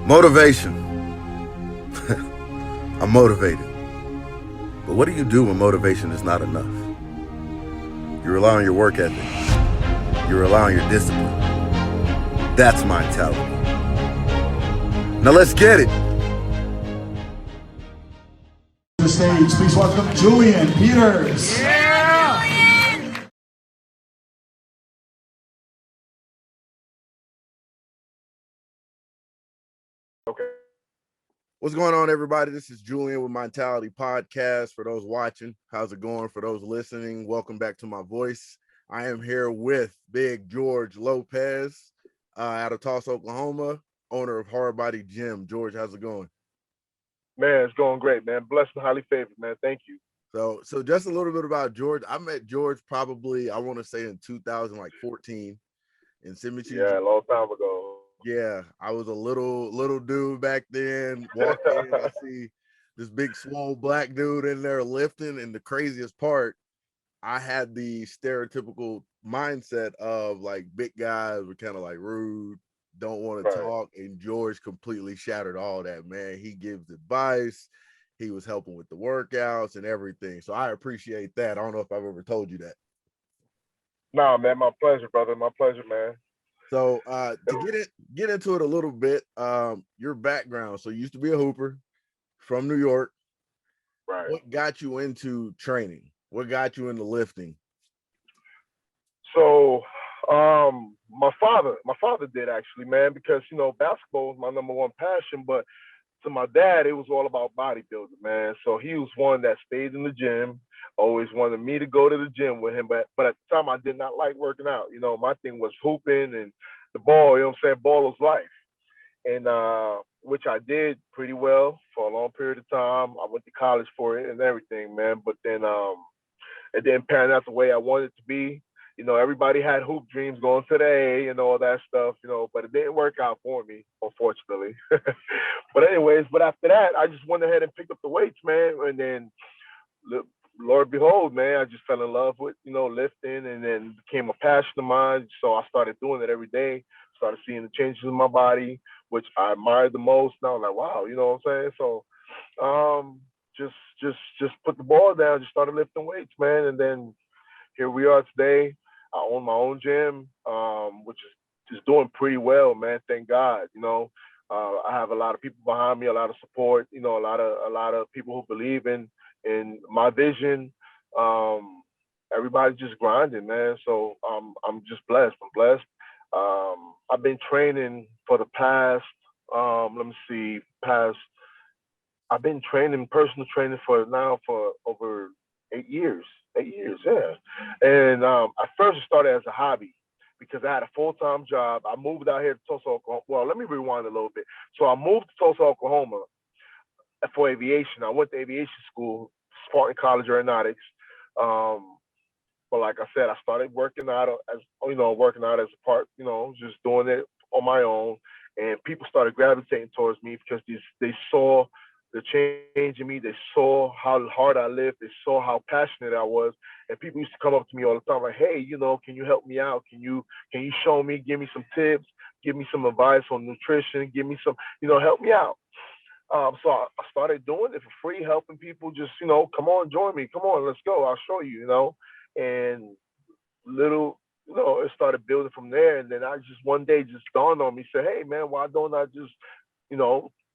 Motivation. I'm motivated. But what do you do when motivation is not enough? You rely on your work ethic. You rely on your discipline. That's mentality. Now let's get it. To the stage, please welcome Julian Peters. Okay. What's going on, everybody? This is Julian with Mentality Podcast. For those watching, how's it going? For those listening, welcome back to my voice. I am here with Big George Lopez out of Tulsa, Oklahoma, owner of Hard Body Gym. George, how's it going? Man, it's going great, man. Blessed and highly favored, man. Thank you. So just a little bit about George. I met George probably, I want to say in 2014 in Cemetery. Yeah, a long time ago. Yeah, I was a little dude back then. Walk in, I see this big swole black dude in there lifting, and the craziest part, I had the stereotypical mindset of like big guys were kind of like rude, don't want to talk, and George completely shattered all that, man. He gives advice, he was helping with the workouts and everything. So I appreciate that. I don't know if I've ever told you that. Nah, man, my pleasure, brother. My pleasure, man. So to get into it a little bit, your background. So you used to be a hooper from New York. Right. What got you into training? What got you into lifting? So my father did actually, man, because basketball was my number one passion, but to my dad, it was all about bodybuilding, man. So he was one that stayed in the gym, always wanted me to go to the gym with him. But at the time, I did not like working out. My thing was hooping and the ball, you know what I'm saying? Ball was life. And which I did pretty well for a long period of time. I went to college for it and everything, man. But then it didn't pan out the way I wanted it to be. Everybody had hoop dreams going to the A and all that stuff, but it didn't work out for me, unfortunately. But after that, I just went ahead and picked up the weights, man. And then, Lord behold, man, I just fell in love with, lifting, and then became a passion of mine. So I started doing it every day, started seeing the changes in my body, which I admired the most. Now I'm like, wow, you know what I'm saying? So just put the ball down, just started lifting weights, man. And then here we are today. I own my own gym, which is just doing pretty well, man. Thank God. I have a lot of people behind me, a lot of support. A lot of people who believe in my vision. Everybody's just grinding, man. So I'm just blessed. I'm blessed. I've been training for the past. I've been training personal training for over 8 years. 8 years, yeah. And I first started as a hobby because I had a full-time job. I moved out here to Tulsa, Oklahoma. Well, let me rewind a little bit. So I moved to Tulsa, Oklahoma for aviation. I went to aviation school, Spartan College Aeronautics. But like I said, I started working out as a part, just doing it on my own. And people started gravitating towards me because they saw the change in me. They saw how hard I lived. They saw how passionate I was. And people used to come up to me all the time like, hey, can you help me out? Can you show me, give me some tips, give me some advice on nutrition, give me some, help me out. So I started doing it for free, helping people just, come on, join me. Come on, let's go. I'll show you, and little, it started building from there. And then I just one day just dawned on me, said, hey, man, why don't I just,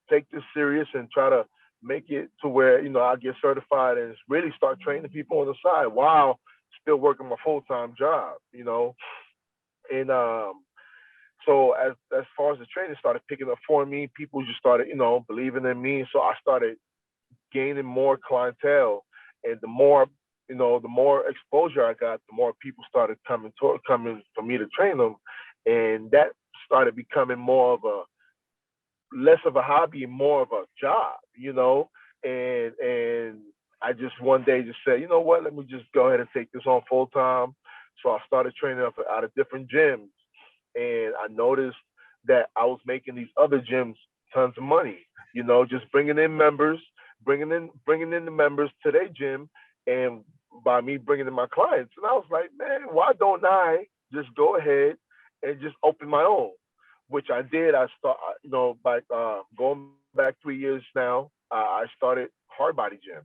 take this serious and try to make it to where, I get certified and really start training people on the side while still working my full-time job, And so as far as the training started picking up for me, people just started, believing in me. So I started gaining more clientele, and the more exposure I got, the more people started coming for me to train them, and that started becoming less of a hobby and more of a job, and I just one day just said, you know what, let me just go ahead and take this on full time. So I started training up out of different gyms, and I noticed that I was making these other gyms tons of money, just bringing in the members to their gym, and by me bringing in my clients. And I was like, man, why don't I just go ahead and just open my own? which I did. I start, by going back 3 years now. I started hard body gym,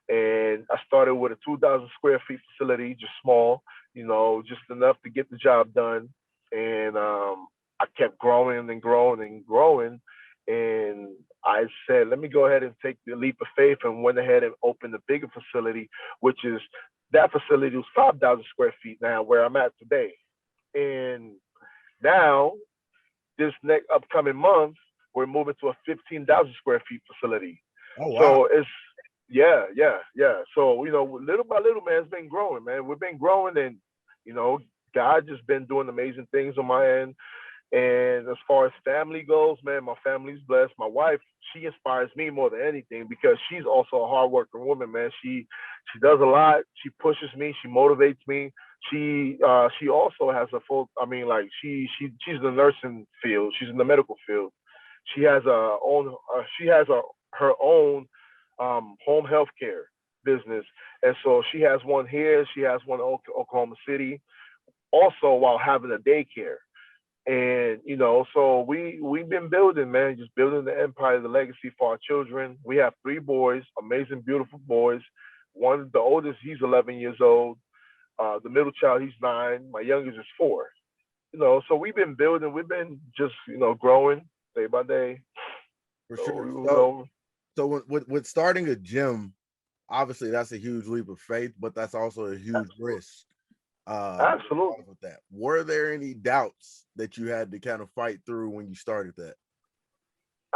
and I started with a 2,000 square feet facility, just small, just enough to get the job done. And I kept growing and growing and growing. And I said, let me go ahead and take the leap of faith, and went ahead and opened a bigger facility, which is that facility was 5,000 square feet now, where I'm at today. And now, this next upcoming month, we're moving to a 15,000 square feet facility. Oh wow. So it's, yeah, yeah, yeah. So, little by little, man, it's been growing, man. We've been growing, and, you know, God just been doing amazing things on my end. And as far as family goes, man, my family's blessed. My wife, she inspires me more than anything, because she's also a hardworking woman, man. She does a lot. She pushes me. She motivates me. She also has a full. I mean, like she's in the nursing field. She's in the medical field. She has a own. She has her own home health care business, and so she has one here. She has one in Oklahoma City, also while having a daycare. And so we've been building, man, just building the empire, the legacy for our children. We have three boys, amazing, beautiful boys. One, the oldest, he's 11 years old. The middle child, he's 9. My youngest is 4. So we've been building. We've been just growing day by day. For So, sure. So with starting a gym, obviously that's a huge leap of faith, but that's also a huge risk. Absolutely. With that, were there any doubts that you had to kind of fight through when you started that?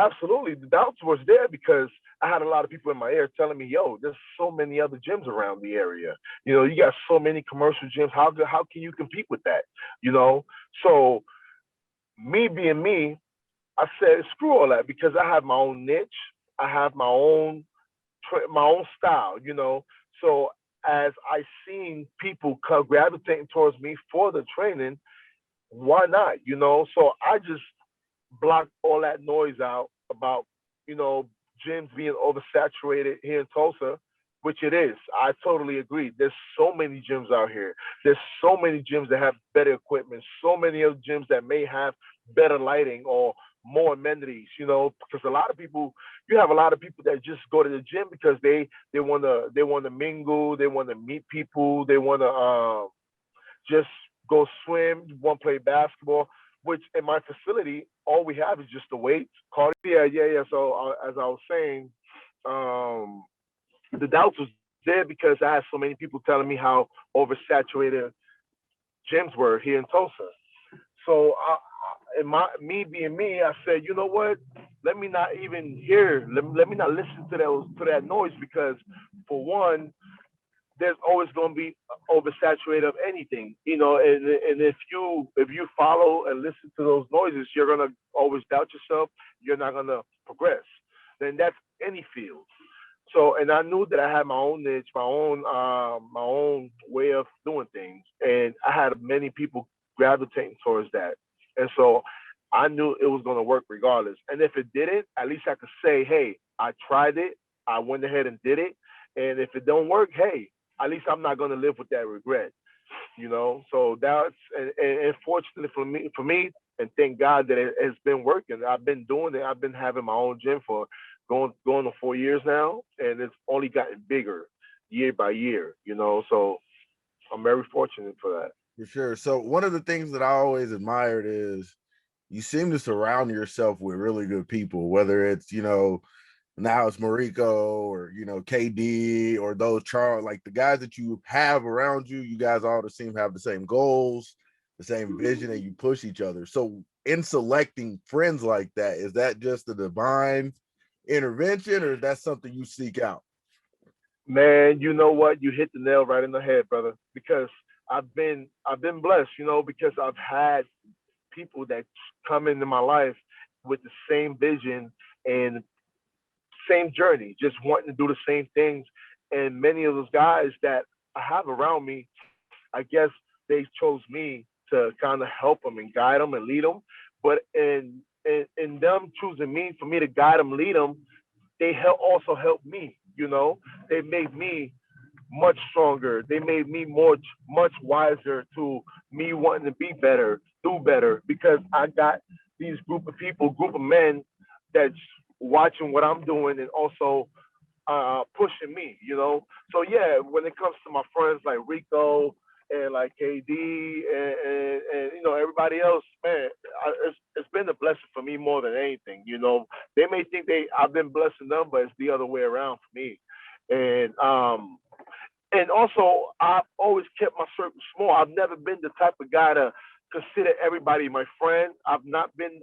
Absolutely. The doubts was there because I had a lot of people in my ear telling me, yo, there's so many other gyms around the area. You got so many commercial gyms. How can you compete with that? So me being me, I said, screw all that, because I have my own niche. I have my own style. So as I seen people gravitating towards me for the training, why not? So I just blocked all that noise out about, gyms being oversaturated here in Tulsa, which it is. I totally agree. There's so many gyms out here. There's so many gyms that have better equipment, so many other gyms that may have better lighting or more amenities, because you have a lot of people that just go to the gym because they want to mingle, they want to meet people, they want to just go swim, want to play basketball. Which in my facility, all we have is just the weights, cardio. Yeah, yeah, yeah. So as I was saying, um, the doubts was there because I had so many people telling me how oversaturated gyms were here in Tulsa. So in me being me, I said, you know what? Let me not even hear. Let me not listen to that noise, because for one, there's always going to be oversaturated of anything, and if you follow and listen to those noises, you're going to always doubt yourself. You're not going to progress. Then that's any field. So, and I knew that I had my own niche, my own way of doing things, and I had many people gravitating towards that, and so I knew it was going to work regardless. And if it didn't, at least I could say, hey, I tried it, I went ahead and did it, and if it don't work, hey, at least I'm not going to live with that regret. So that's, and fortunately for me, and thank God that it has been working. I've been doing it. I've been having my own gym for going to 4 years now, and it's only gotten bigger year by year. So I'm very fortunate for that. For sure. So one of the things that I always admired is you seem to surround yourself with really good people, whether it's, now it's Mariko or, KD or those Charles, like the guys that you have around you, you guys all seem to have the same goals, the same vision, and you push each other. So in selecting friends like that, is that just a divine intervention, or is that something you seek out? Man, you know what? You hit the nail right in the head, brother. Because I've been blessed, because I've had people that come into my life with the same vision and same journey, just wanting to do the same things. And many of those guys that I have around me, I guess they chose me to kind of help them and guide them and lead them. But in them choosing me for me to guide them, lead them, they also help me. They made me much stronger. They made me much wiser to me wanting to be better, do better, because I got these group of men that's watching what I'm doing and also pushing me, you know. So yeah, when it comes to my friends like Rico and like KD and you know everybody else, man, it's been a blessing for me more than anything. You know, they may think I've been blessing them, but it's the other way around for me. And also I've always kept my circle small. I've never been the type of guy to consider everybody my friend. I've never been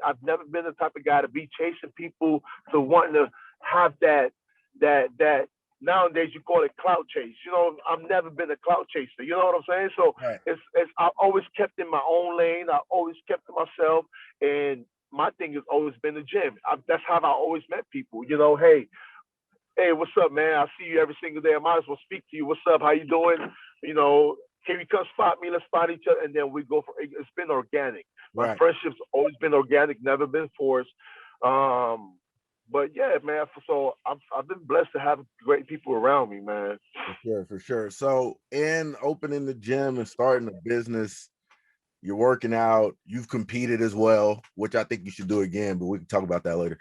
the type of guy to be chasing people to wanting to have that nowadays you call it clout chase. You know, I've never been a clout chaser. You know what I'm saying? So Right. it's I've always kept in my own lane. I always kept to myself, and my thing has always been the gym. That's how I always met people. You know, hey, what's up, man? I see you every single day. I might as well speak to you. What's up? How you doing? You know, can you come spot me? Let's spot each other, and then we go for. It's been organic. My Right. friendship's always been organic, never been forced. But yeah, man. So I've been blessed to have great people around me, man. For sure, for sure. So in opening the gym and starting a business, you're working out, you've competed as well, which I think you should do again, but we can talk about that later.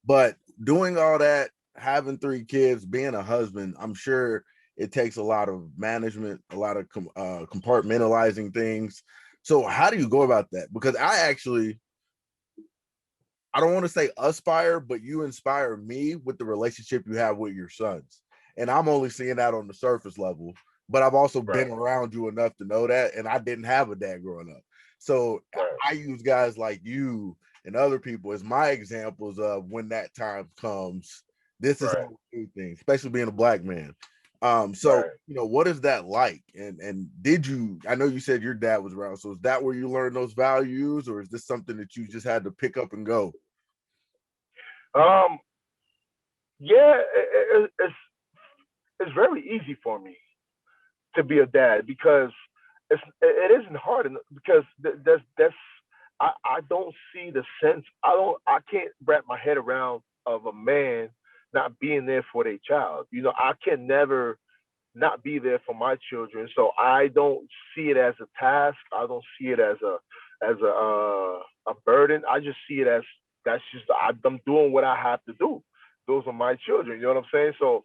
But doing all that, having 3 kids, being a husband, I'm sure it takes a lot of management, a lot of compartmentalizing things. So how do you go about that? Because I don't want to say aspire, but you inspire me with the relationship you have with your sons. And I'm only seeing that on the surface level, but I've also Right, been around you enough to know that. And I didn't have a dad growing up. So right, I use guys like you and other people as my examples of when that time comes, this is right, how we do things, especially being a black man. So right. what is that like? And did you, I know you said your dad was around, so is that where you learned those values, or is this something that you just had to pick up and go? Um, yeah, it's very easy for me to be a dad because it isn't hard because that's I don't see the sense. I can't wrap my head around of a man not being there for their child. You know, I can never not be there for my children. So I don't see it as a task. I don't see it as a burden. I just see it as that's just I'm doing what I have to do. Those are my children. You know what I'm saying? So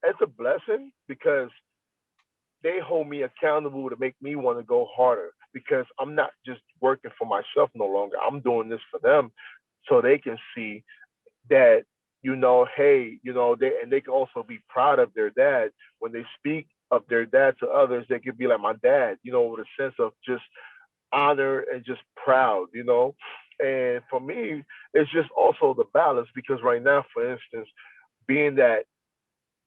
it's a blessing because they hold me accountable to make me want to go harder because I'm not just working for myself no longer. I'm doing this for them so they can see that, you know, hey, you know, they can also be proud of their dad. When they speak of their dad to others, they can be like my dad, you know, with a sense of just honor and just proud, you know. And for me, it's just also the balance because right now, for instance, being that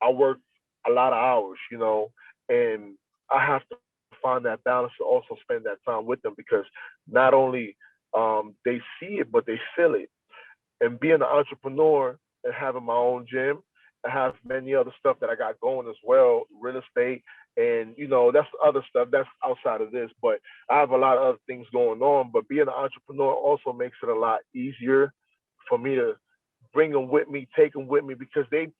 I work a lot of hours, you know, and I have to find that balance to also spend that time with them because not only they see it, but they feel it. And being an entrepreneur and having my own gym, I have many other stuff that I got going as well, real estate, and you know that's other stuff that's outside of this. But I have a lot of other things going on. But being an entrepreneur also makes it a lot easier for me to bring them with me, take them with me because they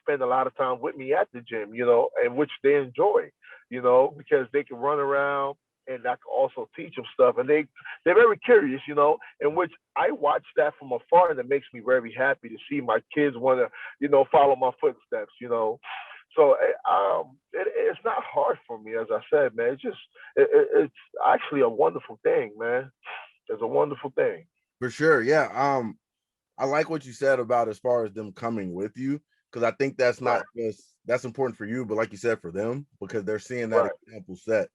spend a lot of time with me at the gym, you know, and which they enjoy, you know, because they can run around and I can also teach them stuff, and they're very curious, you know, in which I watch that from afar, and it makes me very happy to see my kids want to, you know, follow my footsteps, you know. So it's not hard for me, as I said, man. It's actually a wonderful thing, man. It's a wonderful thing. For sure. Yeah. I like what you said about as far as them coming with you, because I think that's not Right, just that's important for you, but like you said, for them, because they're seeing that right. example set,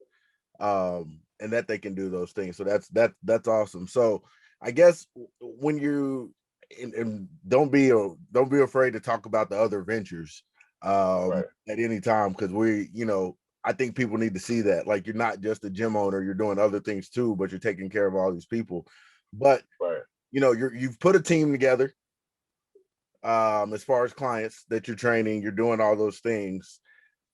and that they can do those things. So that's awesome. So I guess when you and don't be afraid to talk about the other ventures Right, at any time, because I think people need to see that, like, you're not just a gym owner, you're doing other things too, but you're taking care of all these people. But right. you've put a team together, as far as clients that you're training, you're doing all those things.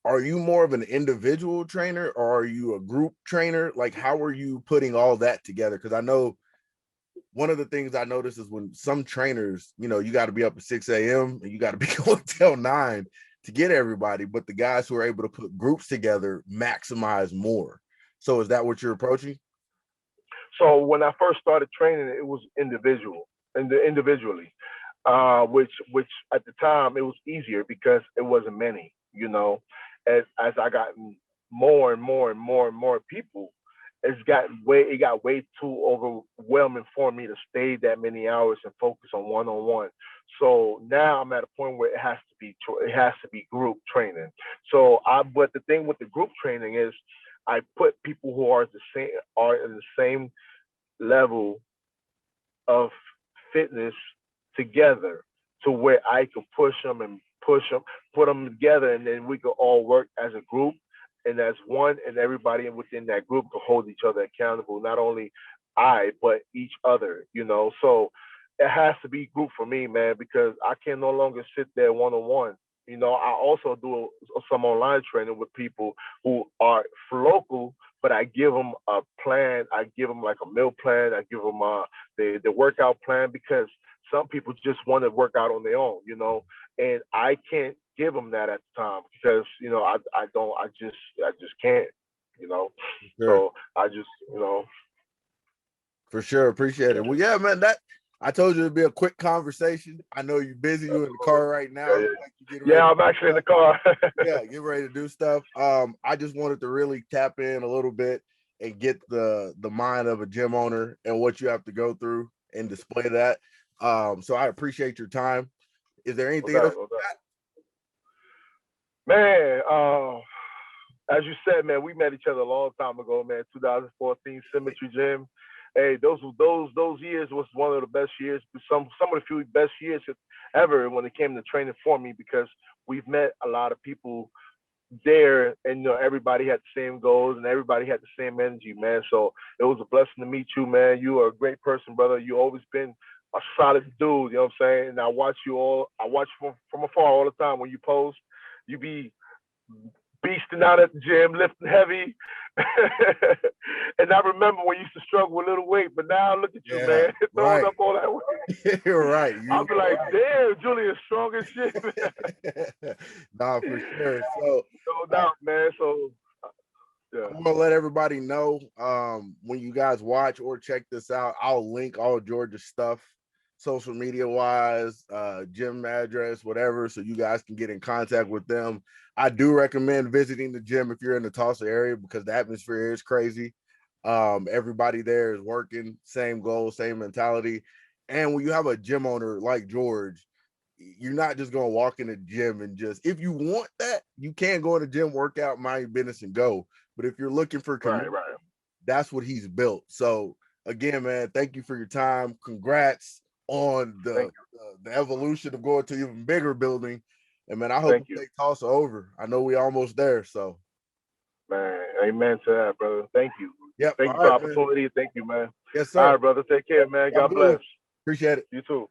Are you more of an individual trainer or are you a group trainer? Like, how are you putting all that together? Because I know one of the things I notice is when some trainers, you got to be up at 6 a.m. and you got to be going till 9 to get everybody, but the guys who are able to put groups together maximize more. So is that what you're approaching? So when I first started training, it was individually, which at the time it was easier because it wasn't many, you know. As I got more and more and more and more people, it got way too overwhelming for me to stay that many hours and focus on one on one. So now I'm at a point where it has to be group training. But the thing with the group training is I put people who are in the same level of fitness together to where I could push them, put them together, and then we could all work as a group and as one, and everybody within that group to hold each other accountable. Not only I, but each other. You know, so it has to be group for me, man, because I can no longer sit there one on one. You know, I also do some online training with people who are local, but I give them a plan. I give them like a meal plan. I give them the workout plan because some people just want to work out on their own, you know, and I can't give them that at the time because you know I just can't, you know. Sure. So I just you know. For sure, appreciate it. Well, yeah, man. That I told you it'd be a quick conversation. I know you're busy. You're in the car right now. Yeah, Like you getting ready yeah, I'm actually in the car. yeah, get ready to do stuff. I just wanted to really tap in a little bit and get the mind of a gym owner and what you have to go through and display that. So I appreciate your time. Is there anything else? Man, as you said, man, we met each other a long time ago, man. 2014 Symmetry Gym. Hey, those years was one of the best years. Some of the few best years ever when it came to training for me because we've met a lot of people there, and you know everybody had the same goals and everybody had the same energy, man. So it was a blessing to meet you, man. You are a great person, brother. You always been a solid dude. You know what I'm saying? And I watch from afar all the time when you post. You be beasting out at the gym, lifting heavy. And I remember when you used to struggle with little weight, but now look at you, man, throwing up all that weight. You're right. I'll be like, damn, Julian's strong as shit. Nah, for sure. So no doubt, man. So yeah. I'm gonna let everybody know when you guys watch or check this out. I'll link all Georgia's stuff, social media wise, gym address, whatever, so you guys can get in contact with them. I do recommend visiting the gym if you're in the Tulsa area because the atmosphere is crazy. Everybody there is working, same goal, same mentality. And when you have a gym owner like George, you're not just gonna walk in the gym and just if you want that, you can go in the gym, work out, mind your business, and go. But if you're looking for community, right. that's what he's built. So again, man, thank you for your time. Congrats on the evolution of going to even bigger building. And man, I hope you take Tulsa over. I know we almost there. So man, amen to that, brother. Thank you. Yep. Thank you for the opportunity. Man. Thank you, man. Yes, sir. All right, brother. Take care, man. God bless. Appreciate it. You too.